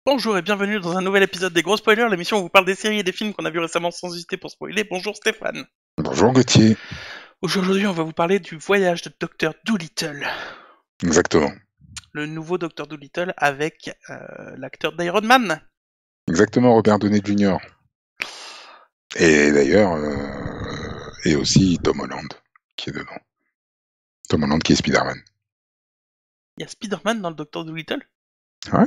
Bonjour et bienvenue dans un nouvel épisode des Gros Spoilers, l'émission où on vous parle des séries et des films qu'on a vus récemment sans hésiter pour spoiler. Bonjour Stéphane. Bonjour Gauthier. Aujourd'hui, on va vous parler du voyage de Dr. Dolittle. Exactement. Le nouveau Dr. Dolittle avec l'acteur d'Iron Man. Exactement, Robert Downey Jr. Et d'ailleurs, et aussi Tom Holland qui est dedans. Tom Holland qui est Spider-Man. Il y a Spider-Man dans le Dr. Dolittle. Ouais.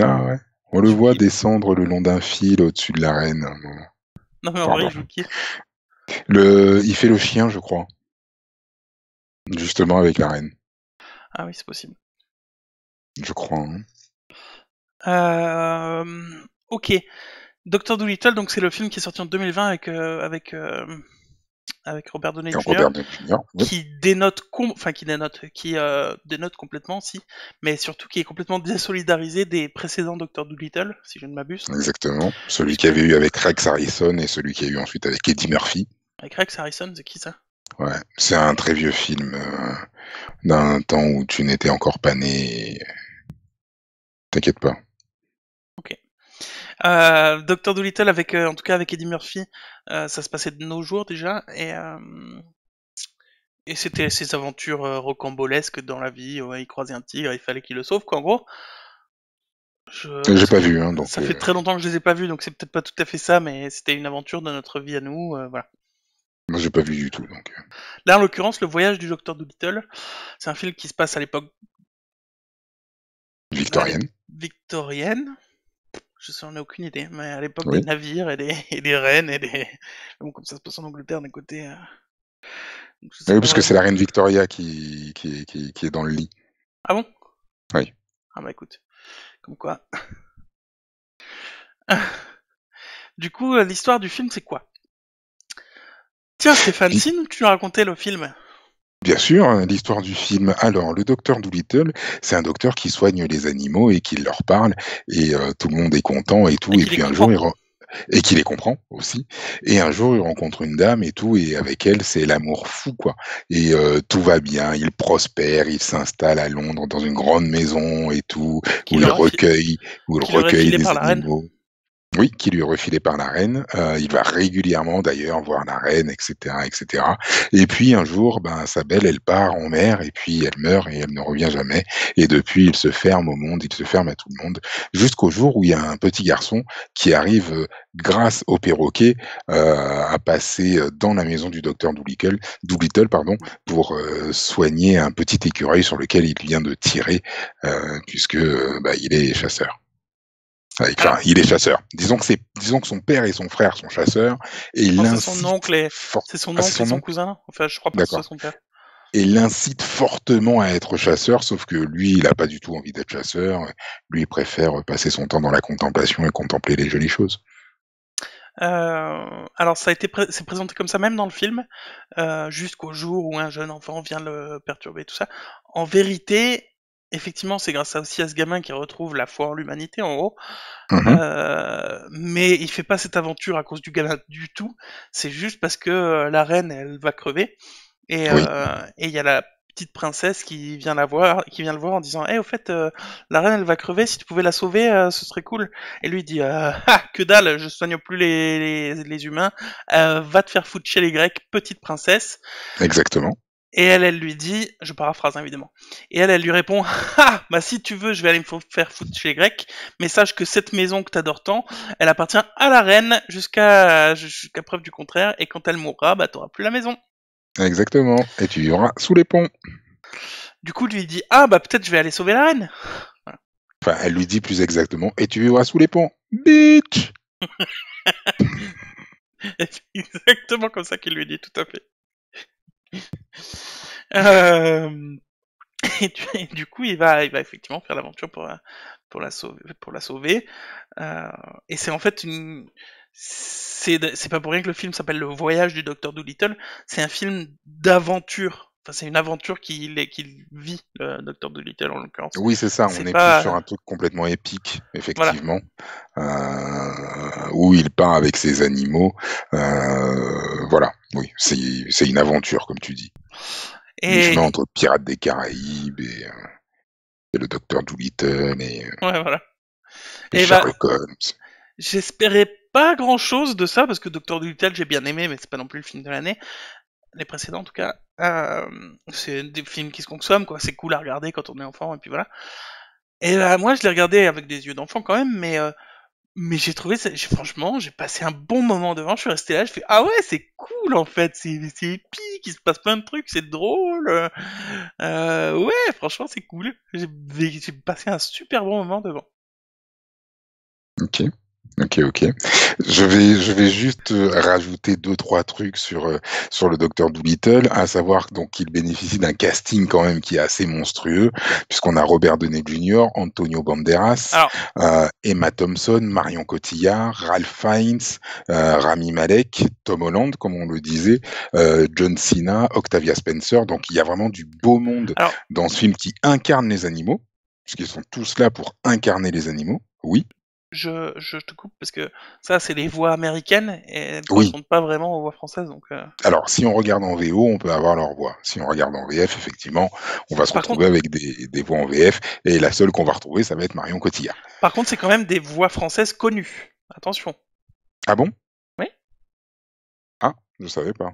Ah ouais. On le Il joue voit qui? descendre le long d'un fil au-dessus de l'arène. Non mais en vrai, Pardon. il joue qui? Il fait le chien, je crois. Justement avec la reine. Ah oui, c'est possible. Je crois. Hein. Ok. Dr. Dolittle, donc c'est le film qui est sorti en 2020 avec Robert Downey Et Jr. Robert Downey Jr. Oui. qui dénote complètement, si, mais surtout qui est complètement désolidarisé des précédents Dr. Dolittle, si je ne m'abuse, Exactement. Celui qu'il y puisque avait eu avec Rex Harrison et celui qu'il y a eu ensuite avec Eddie Murphy. avec Rex Harrison, c'est qui ça? Ouais. C'est un très vieux film d'un temps où tu n'étais encore pas né. T'inquiète pas. Ok. Dr. Dolittle avec, en tout cas avec Eddie Murphy, ça se passait de nos jours déjà, et c'était ses aventures rocambolesques dans la vie. Ouais, il croisait un tigre, il fallait qu'il le sauve, quoi, en gros. J'ai pas vu, hein, donc Ça fait très longtemps que je les ai pas vus, donc c'est peut-être pas tout à fait ça, mais c'était une aventure de notre vie à nous, voilà. moi j'ai pas vu du tout. Donc Là, en l'occurrence, Le Voyage du Docteur Dolittle, c'est un film qui se passe à l'époque victorienne. victorienne. Je n'en ai aucune idée, mais à l'époque des Oui. navires et des reines et des. Bon, comme ça se passe en Angleterre d'un côté. Donc je sais Oui, pas parce que c'est la vraiment. reine Victoria qui est dans le lit. Ah bon? Oui. Ah bah écoute, comme quoi. Du coup, l'histoire du film, c'est quoi? Tiens, Stéphane, Puis, si tu nous racontais le film. bien sûr, hein, l'histoire du film. Alors, le docteur Dolittle, c'est un docteur qui soigne les animaux et qui leur parle, et tout le monde est content et Et tout. Et qui les puis un jour, comprend. et qui les comprend aussi. Et un jour, il rencontre une dame et tout, et avec elle, c'est l'amour fou, quoi. Et tout va bien, il prospère, il s'installe à Londres dans une grande maison et tout, Qui leur a fi- où il qui leur est recueille filé des par la reine. animaux. Oui, qui lui est refilé par la reine. Il va régulièrement d'ailleurs voir la reine, etc., etc. Et puis un jour, ben sa belle, elle part en mer et puis elle meurt et elle ne revient jamais. Et depuis, il se ferme au monde, il se ferme à tout le monde, jusqu'au jour où il y a un petit garçon qui arrive, grâce au perroquet, à passer dans la maison du docteur Doolittle, pardon, pour soigner un petit écureuil sur lequel il vient de tirer, puisque bah, il est chasseur. Enfin, Alors, il est chasseur. Disons que son père et son frère sont chasseurs et il non, l'incite fort. c'est son Ah, c'est oncle et son son nom? cousin. Enfin, je crois pas que ce soit D'accord. son père. Et il l'incite fortement à être chasseur, sauf que lui, il a pas du tout envie d'être chasseur. Lui, il préfère passer son temps dans la contemplation et contempler les jolies choses. Alors, c'est présenté comme ça même dans le film, jusqu'au jour où un jeune enfant vient le perturber, tout ça. En vérité, effectivement, c'est grâce aussi à ce gamin qui retrouve la foi en l'humanité, en gros. Mmh. Mais il fait pas cette aventure à cause du gamin du tout. C'est juste parce que la reine, elle va crever. Oui, Et il y a la petite princesse qui vient le voir en disant, au fait, la reine, elle va crever. Si tu pouvais la sauver, ce serait cool. Et lui il dit, ah, que dalle, je soigne plus les humains. Va te faire foutre chez les Grecs, petite princesse. exactement. Et elle lui dit, je paraphrase hein, évidemment, et elle lui répond, ah, bah si tu veux, je vais aller me faire foutre chez les Grecs, mais sache que cette maison que t'adores tant, elle appartient à la reine jusqu'à preuve du contraire, et quand elle mourra, bah t'auras plus la maison. Exactement. Et tu vivras sous les ponts. Du coup, lui il dit, ah bah peut-être je vais aller sauver la reine. Voilà. Enfin, elle lui dit plus exactement: «Et tu vivras sous les ponts, bitch!» C'est exactement comme ça qu'il lui dit, tout à fait. Euh, et du coup, il va effectivement faire l'aventure pour la sauver. Euh, et c'est en fait c'est pas pour rien que le film s'appelle Le Voyage du Docteur Dolittle. C'est un film d'aventure. Enfin, c'est une aventure qu'il vit, le Docteur Dolittle en l'occurrence. Oui, c'est ça, on C'est est plus sur pas, un truc complètement épique, voilà. effectivement, où il part avec ses animaux. Voilà, oui, c'est une aventure, comme tu dis. Mi-chemin Et entre Pirates des Caraïbes et le Docteur Dolittle. Et, ouais, voilà. Et Et bah, Sherlock Holmes. j'espérais pas grand chose de ça, parce que Docteur Dolittle, j'ai bien aimé, mais c'est pas non plus le film de l'année. Les précédents, en tout cas. C'est des films qui se consomment, quoi. C'est cool à regarder quand on est enfant, et puis voilà. Et bah, moi, je l'ai regardé avec des yeux d'enfant quand même, mais j'ai trouvé, franchement, j'ai passé un bon moment devant. Je suis resté là, je fais ah ouais, c'est cool en fait, c'est épique, il se passe plein de trucs, c'est drôle. Ouais, franchement, c'est cool. J'ai passé un super bon moment devant. Ok. Ok, ok. Je vais juste rajouter deux, trois trucs sur le docteur Dolittle, à savoir donc qu'il bénéficie d'un casting quand même qui est assez monstrueux, puisqu'on a Robert Downey Jr., Antonio Banderas, Alors, Emma Thompson, Marion Cotillard, Ralph Fiennes, Rami Malek, Tom Holland, comme on le disait, John Cena, Octavia Spencer. Donc il y a vraiment du beau monde alors, dans ce film qui incarne les animaux, puisqu'ils sont tous là pour incarner les animaux. Oui, je te coupe parce que ça, c'est les voix américaines et elles oui. correspondent pas vraiment aux voix françaises. Donc, Alors, si on regarde en VO, on peut avoir leur voix. Si on regarde en VF, effectivement, on va se par contre, retrouver avec des voix en VF. Et la seule qu'on va retrouver, ça va être Marion Cotillard. c'est quand même des voix françaises connues. Attention. Ah bon? Oui. Ah, je savais pas.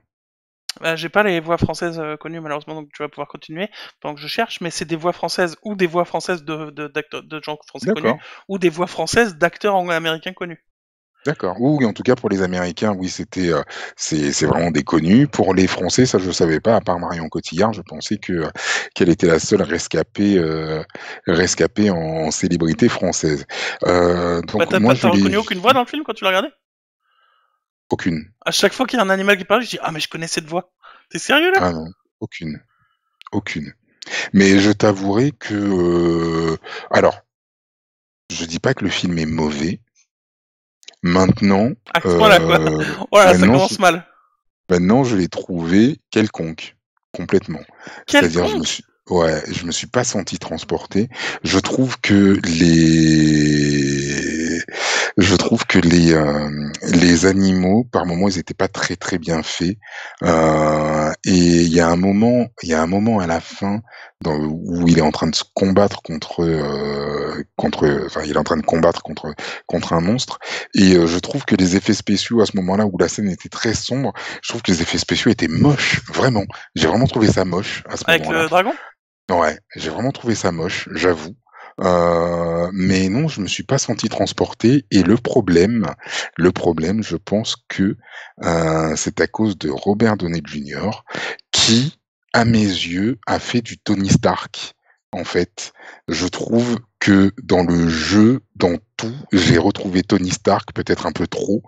Bah, j'ai pas les voix françaises connues malheureusement, donc tu vas pouvoir continuer pendant que je cherche. Mais c'est des voix françaises ou des voix françaises de gens français connus D'accord, ou des voix françaises d'acteurs américains connus. d'accord. Oui, en tout cas, pour les Américains, oui, c'est vraiment des connus. Pour les Français, ça, je savais pas, à part Marion Cotillard, je pensais qu'elle était la seule rescapée en célébrité française. Bah, Donc, moi, je t'as l'ai reconnu aucune voix dans le film quand tu l'as regardé? aucune. À chaque fois qu'il y a un animal qui parle, je dis ah mais je connais cette voix. T'es sérieux là? Ah non, aucune, aucune. Mais je t'avouerai que, alors, je dis pas que le film est mauvais. Maintenant, À ce point-là quoi. euh, Voilà, ça maintenant, je, commence mal. maintenant, je l'ai trouvé quelconque, complètement. C'est-à-dire, Quelconque. ouais, je me suis pas senti transporté. Je trouve que les, les animaux, par moments, ils étaient pas très très bien faits. Et il y a un moment à la fin où il est en train de se combattre enfin, il est en train de combattre contre un monstre. Et je trouve que les effets spéciaux à ce moment-là où la scène était très sombre, je trouve que les effets spéciaux étaient moches, vraiment. J'ai vraiment trouvé ça moche à ce Avec moment-là. le dragon? Ouais, j'ai vraiment trouvé ça moche, j'avoue. Mais non, je me suis pas senti transporté. Et le problème, je pense que c'est à cause de Robert Downey Jr. qui, à mes yeux, a fait du Tony Stark. En fait, je trouve que dans le jeu, dans tout, j'ai retrouvé Tony Stark peut-être un peu trop,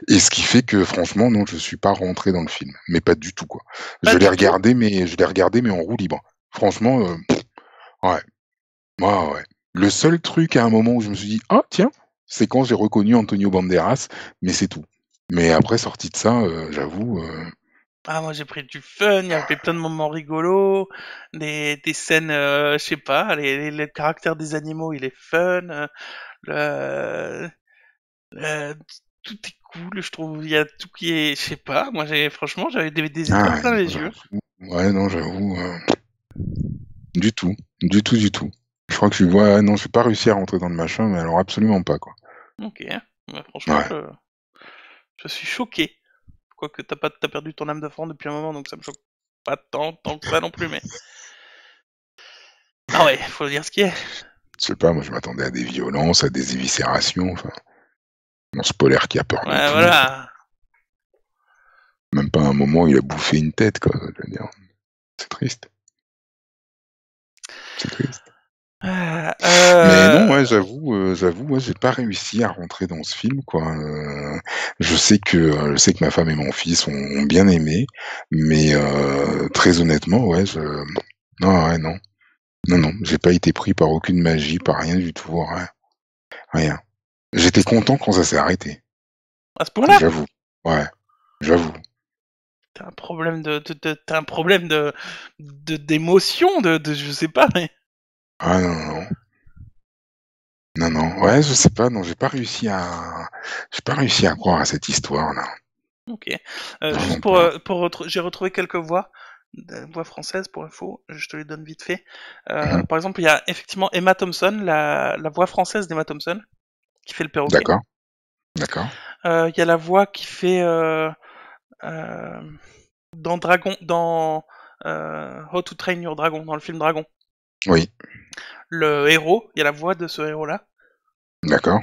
et ce qui fait que franchement, non, je suis pas rentré dans le film, mais pas du tout quoi. Pas du tout. Je l'ai regardé mais en roue libre. Franchement, ouais, ouais, ouais. Le seul truc à un moment où je me suis dit: «Ah tiens!» c'est quand j'ai reconnu Antonio Banderas, mais c'est tout. Mais après, sorti de ça, j'avoue, Ah moi j'ai pris du fun, il y avait plein de moments rigolos, des scènes, je sais pas, le caractère des animaux il est fun, le, le- tout est cool, je trouve, il y a tout qui est, je sais pas, moi j'ai franchement j'avais des étoiles ah plein ouais, les yeux. j'avoue. Ouais, non, j'avoue, du tout, du tout, du tout. Je crois que je vois non, j'ai pas réussi à rentrer dans le machin, mais alors absolument pas, quoi. Ok, bah, franchement Ouais. je suis choqué. Quoique t'as perdu ton âme d'enfant depuis un moment donc ça me choque pas tant que ça non plus mais. Ah ouais, faut dire ce qui est. Je sais pas, moi je m'attendais à des violences, à des éviscérations, enfin, non, ce polaire qui a peur de Ouais tout, enfin. voilà. Même pas un moment où il a bouffé une tête, quoi, je veux dire. C'est triste, c'est triste. Euh, Mais non, euh, j'avoue, ouais, j'ai pas réussi à rentrer dans ce film, quoi. Je sais que ma femme et mon fils ont bien aimé, mais très honnêtement, ouais, non, ouais, non, non, non, j'ai pas été pris par aucune magie, par rien du tout, rien, rien. J'étais content quand ça s'est arrêté, à ce point-là. j'avoue. Ouais, j'avoue. T'as un problème d'émotion, je sais pas, mais. Ah non, non, non. Non, non, ouais, je sais pas, non, j'ai pas réussi à croire à cette histoire-là, Ok. Juste vraiment pas. j'ai retrouvé quelques voix, voix françaises pour info. Je te les donne vite fait. Mhm. Par exemple, il y a effectivement Emma Thompson, la voix française d'Emma Thompson. qui fait le perroquet. D'accord, d'accord. Il y a la voix qui fait dans Dragon, dans How to Train Your Dragon, dans le film Dragon. Oui, Le héros, il y a la voix de ce héros-là. d'accord.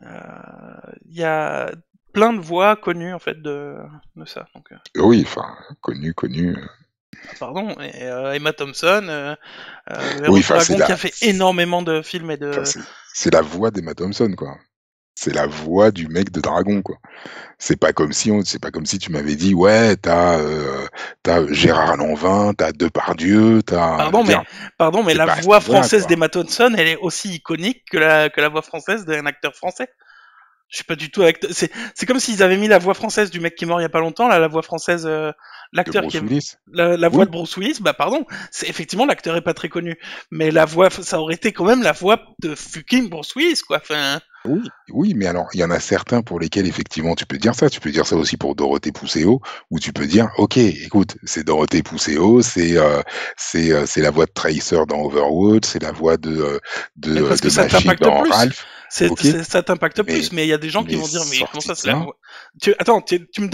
Il y a plein de voix connues en fait de ça. Donc, Oui, enfin, connu, connu. pardon, et Emma Thompson, le héros Oui, de enfin, Dragon qui a fait énormément de films et enfin, de. c'est la voix d'Emma Thompson, quoi. C'est la voix du mec de Dragon, quoi. C'est pas comme si tu m'avais dit, ouais, t'as Gérard Lanvin, t'as Depardieu, je veux Pardon, dire, mais c'est la pas à ce voix niveau-là, française quoi. d'Emma Thompson, elle est aussi iconique que la voix française d'un acteur français. Je suis pas du tout avec. C'est comme s'ils avaient mis la voix française du mec qui est mort il y a pas longtemps, là, la voix française, De l'acteur qui Bruce est Willis. la voix de Oui, Bruce Willis. Bah pardon, c'est effectivement l'acteur est pas très connu, mais la voix, ça aurait été quand même la voix de fucking Bruce Willis, quoi. Enfin, oui, oui, mais alors, il y en a certains pour lesquels, effectivement, tu peux dire ça. Tu peux dire ça aussi pour Dorothée Pousseau, où tu peux dire, OK, écoute, c'est Dorothée Pousseau, c'est la voix de Tracer dans Overwood, c'est la voix mais parce que de ça Machine t'impacte dans plus. Ralph. OK, Ça t'impacte plus, mais, mais il y a des gens qui mais vont dire, mais comment sorti ça, de c'est la ça, voix. Attends, tu me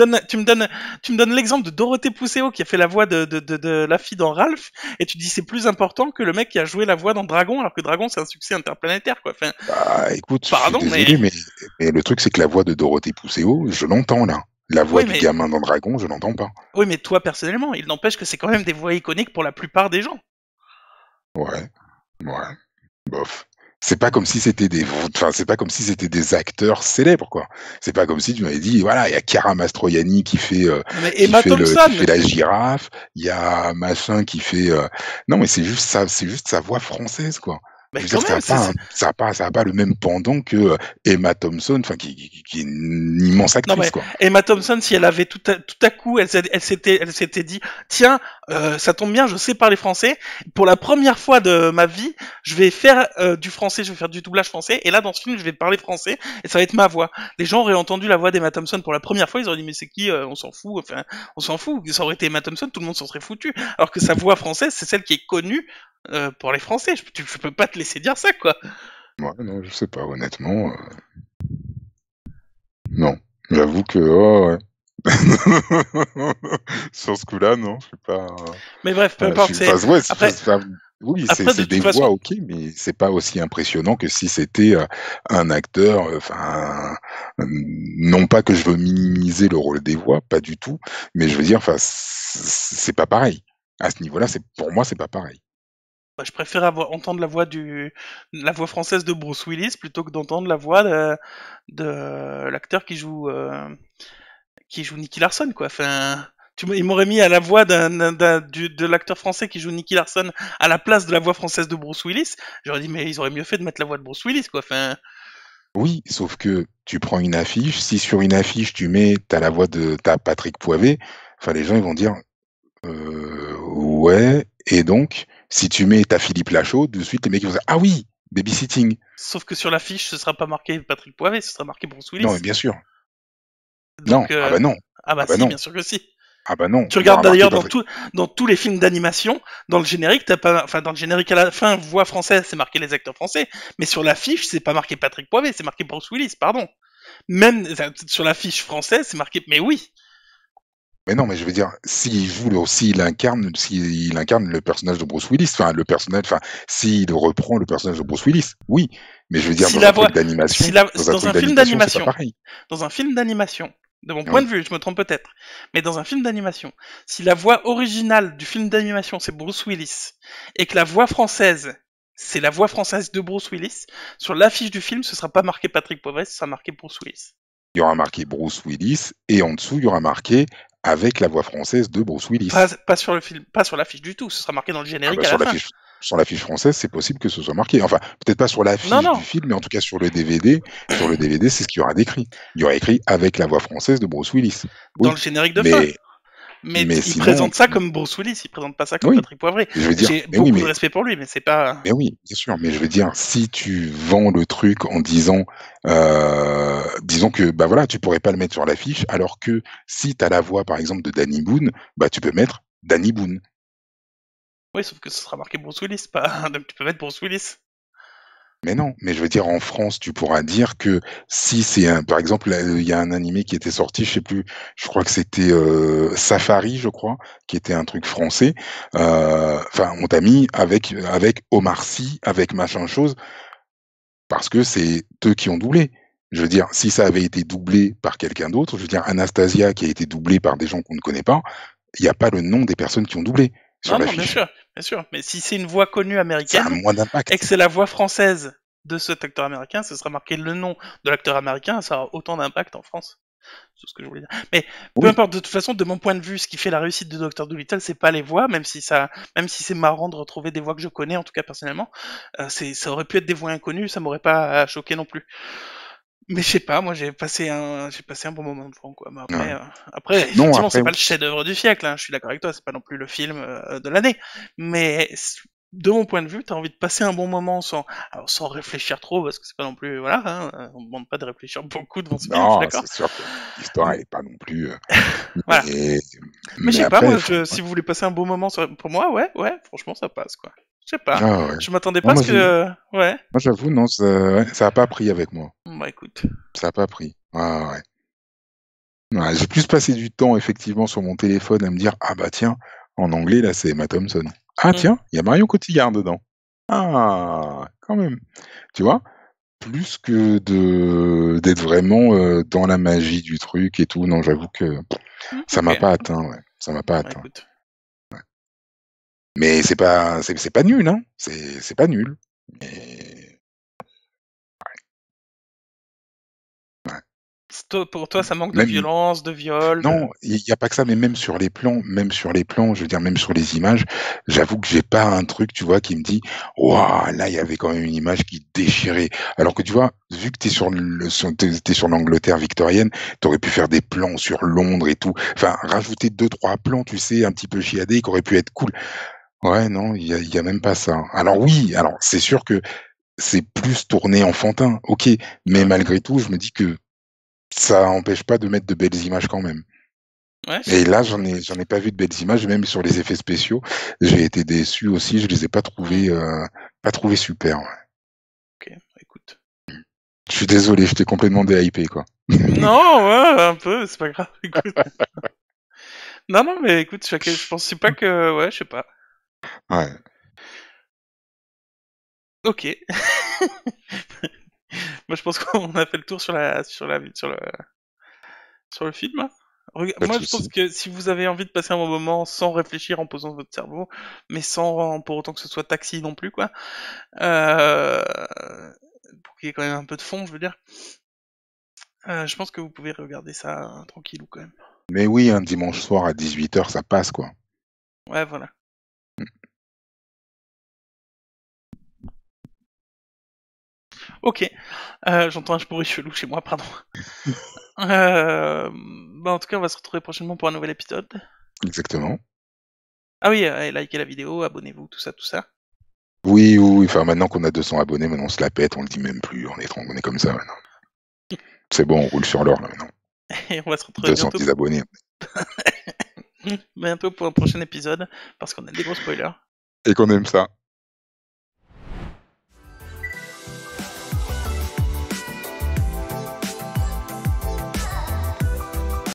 donnes l'exemple de Dorothée Pousseau qui a fait la voix de la fille dans Ralph, et tu dis c'est plus important que le mec qui a joué la voix dans Dragon, alors que Dragon c'est un succès interplanétaire, quoi. Enfin, bah, écoute, je suis pardon, mais désolé, mais le truc, c'est que la voix de Dorothée Pousseau, je l'entends là. La voix oui, du mais gamin dans Dragon, je l'entends pas. oui, mais toi personnellement, il n'empêche que c'est quand même des voix iconiques pour la plupart des gens. Ouais, ouais. Bof. C'est pas comme si c'était enfin, c'est pas comme si c'était des acteurs célèbres, quoi. C'est pas comme si tu m'avais dit, voilà, il y a Chiara Mastroianni Non, mais Emma qui fait Thompson, la girafe, il y a machin qui fait, non, mais c'est juste sa voix française, quoi. mais Je veux quand dire, même, ça a pas le même pendant que Emma Thompson, enfin, qui est une immense non actrice, mais quoi. Emma Thompson, si elle avait tout à coup, elle s'était dit, tiens, ça tombe bien, je sais parler français. Pour la première fois de ma vie, je vais faire du français, je vais faire du doublage français. Et là, dans ce film, je vais parler français et ça va être ma voix. Les gens auraient entendu la voix d'Emma Thompson pour la première fois, ils auraient dit mais c'est qui On s'en fout. Enfin, on s'en fout. Ça aurait été Emma Thompson, tout le monde s'en serait foutu. Alors que sa voix française, c'est celle qui est connue pour les Français. Je peux pas te laisser dire ça, quoi. Ouais, non, je sais pas, honnêtement, non. J'avoue que, oh, ouais. Sur ce coup-là, non, je suis pas. Mais bref, peu Je importe. suis, enfin, ouais, Après, oui, de c'est des toute voix, façon, ok, mais c'est pas aussi impressionnant que si c'était un acteur. Enfin, non pas que je veux minimiser le rôle des voix, pas du tout, mais je veux dire, enfin, c'est pas pareil. À ce niveau-là, pour moi, c'est pas pareil. bah, je préfère entendre la voix française de Bruce Willis plutôt que d'entendre la voix de l'acteur qui joue Nicky Larson, quoi. Enfin, il m'aurait mis à la voix de l'acteur français qui joue Nicky Larson à la place de la voix française de Bruce Willis. J'aurais dit, mais ils auraient mieux fait de mettre la voix de Bruce Willis, quoi. Enfin, Oui, sauf que tu prends une affiche, si sur une affiche t'as Patrick Poivet, enfin les gens ils vont dire ouais, et donc si tu mets ta Philippe Lachaud, de suite les mecs ils vont dire ah oui, babysitting. sauf que sur l'affiche, ce sera pas marqué Patrick Poivet, ce sera marqué Bruce Non, mais Willis. bien sûr. Non, Donc, ah bah non, ah bah ah bah si, non, bien sûr que si. ah bah non, Tu il y aura regardes marqué d'ailleurs Patrick. dans tous les films d'animation, dans le générique, t'as pas, enfin dans le générique à la fin, voix française, c'est marqué les acteurs français, mais sur l'affiche, c'est pas marqué Patrick Poivet, c'est marqué Bruce Willis, pardon. Même sur l'affiche française, c'est marqué, mais oui. Mais non, mais je veux dire, s'il incarne le personnage de Bruce Willis, enfin le personnage, enfin s'il reprend le personnage de Bruce Willis, oui. Mais je veux dire, Si la voix, dans un dans truc un film d'animation, c'est pas d'animation, pareil. de mon point de Oui. vue, je me trompe peut-être, mais dans un film d'animation, si la voix originale du film d'animation c'est Bruce Willis et que la voix française c'est la voix française de Bruce Willis, sur l'affiche du film, ce sera pas marqué Patrick Poivet, ce sera marqué Bruce Willis. Il y aura marqué Bruce Willis et en dessous, il y aura marqué avec la voix française de Bruce Willis. Pas sur le film, pas sur l'affiche du tout, ce sera marqué dans le Ah générique bah à la fin. sur l'affiche française, c'est possible que ce soit marqué. Enfin, peut-être pas sur Non, l'affiche non, du film, mais en tout cas sur le DVD. Sur le DVD, c'est ce qu'il y aura décrit. Il y aura écrit avec la voix française de Bruce Willis. dans Oui, le générique de fin. mais Mais il sinon, présente ça comme Bruce Willis, il présente pas ça comme oui. Patrick Poivret. Je veux dire, J'ai beaucoup de respect pour lui, mais c'est pas. mais oui, bien sûr. Mais je veux dire, si tu vends le truc en disant, disons que bah voilà, tu pourrais pas le mettre sur l'affiche, alors que si tu as la voix, par exemple, de Danny Boone, bah tu peux mettre Danny Boone. Oui, sauf que ce sera marqué Bruce Willis, pas. Donc tu peux mettre Bruce Willis. Mais non, mais je veux dire, en France, tu pourras dire que si c'est un, par exemple, il y a un animé qui était sorti, je sais plus, je crois que c'était Safari, je crois, qui était un truc français. Enfin, on t'a mis avec Omar Sy, avec machin chose, parce que c'est eux qui ont doublé. Je veux dire, si ça avait été doublé par quelqu'un d'autre, je veux dire, Anastasia qui a été doublée par des gens qu'on ne connaît pas, il n'y a pas le nom des personnes qui ont doublé sur Non, non, l'affiche. bien sûr. Mais si c'est une voix connue Ça a américaine moins et que d'impact. c'est la voix française de cet acteur américain, ce sera marqué le nom de l'acteur américain, ça aura autant d'impact en France. C'est ce que je voulais dire. Mais peu Oui, importe, de toute façon, de mon point de vue, ce qui fait la réussite de Dr. Dolittle, c'est pas les voix, même si c'est marrant de retrouver des voix que je connais, en tout cas personnellement, ça aurait pu être des voix inconnues, ça m'aurait pas choqué non plus. Mais je sais pas, moi j'ai passé un bon moment devant quoi. Mais ouais. après, Non, effectivement, c'est après, pas le chef-d'œuvre du siècle. Hein, je suis d'accord avec toi, c'est pas non plus le film de l'année. Mais de mon point de vue, t'as envie de passer un bon moment sans réfléchir trop, parce que c'est pas non plus, voilà, hein, on demande pas de réfléchir beaucoup devant ce film, je suis non, d'accord. c'est sûr que l'histoire, elle est pas non plus. Voilà. Mais, Mais je mais sais pas, après, moi, enfin, ouais. si vous voulez passer un bon moment pour moi, ouais, franchement, ça passe quoi. Je sais pas, Ah ouais. je m'attendais pas Non, à ce que, ouais. moi j'avoue, non, ouais, ça a pas pris avec moi. Bah écoute. Ça a pas pris. Ah ouais. Ouais, j'ai plus passé du temps effectivement sur mon téléphone à me dire ah bah tiens, en anglais là c'est Emma Thompson. Ah Mm. tiens, il y a Marion Cotillard dedans. Ah, quand même. Tu vois? Plus que de d'être vraiment dans la magie du truc et tout. Non, j'avoue que ça Ok, m'a pas atteint. Ouais, ça m'a pas bah atteint. écoute. Mais c'est pas nul, hein. C'est pas nul. Mais ouais. Pour toi, ça manque de Même violence, de viol, de... non, il y a pas que ça, mais même sur les plans, je veux dire même sur les images, j'avoue que j'ai pas un truc, tu vois, qui me dit: «Waouh, là, il y avait quand même une image qui déchirait». Alors que tu vois, vu que tu sur l'Angleterre victorienne, tu aurais pu faire des plans sur Londres et tout. Enfin, rajouter deux trois plans, tu sais, un petit peu chiadés, qui auraient pu être cool. Ouais, non, il y a même pas ça. Alors oui, alors c'est sûr que c'est plus tourné enfantin, OK, mais Ouais, malgré tout, je me dis que ça empêche pas de mettre de belles images quand même. ouais, je sais Et pas, là, bah écoute. j'en ai pas vu de belles images, même sur les effets spéciaux, j'ai été déçu aussi, je les ai Hmm, pas trouvés super, ouais. ok, bah écoute. Je suis désolé, je t'ai complètement déhypé, quoi. Non, ouais, un peu, c'est pas grave, écoute. Non, non, mais écoute, je pensais pas que... Ouais, je sais pas. Ouais, Ok. Moi, je pense qu'on a fait le tour sur le film. Hein. pas de Moi, je pense souci. que si vous avez envie de passer un bon moment sans réfléchir en posant votre cerveau, mais sans pour autant que ce soit taxi non plus, quoi, euh, pour qu'il y ait quand même un peu de fond, je veux dire, je pense que vous pouvez regarder ça tranquillou quand même. Mais oui, un dimanche soir à 18h, ça passe, quoi. Ouais, voilà. Ok. J'entends un bruit chelou chez moi, pardon. Bah, en tout cas, on va se retrouver prochainement pour un nouvel épisode. Exactement. Ah oui, likez la vidéo, abonnez-vous, tout ça, tout ça. Oui, oui, oui, enfin, maintenant qu'on a 200 abonnés, maintenant on se la pète, on le dit même plus, on est comme ça, maintenant. C'est bon, on roule sur l'or, là, maintenant. Et on va se retrouver 210 abonnés. bientôt pour un prochain épisode, parce qu'on a des gros spoilers. Et qu'on aime ça.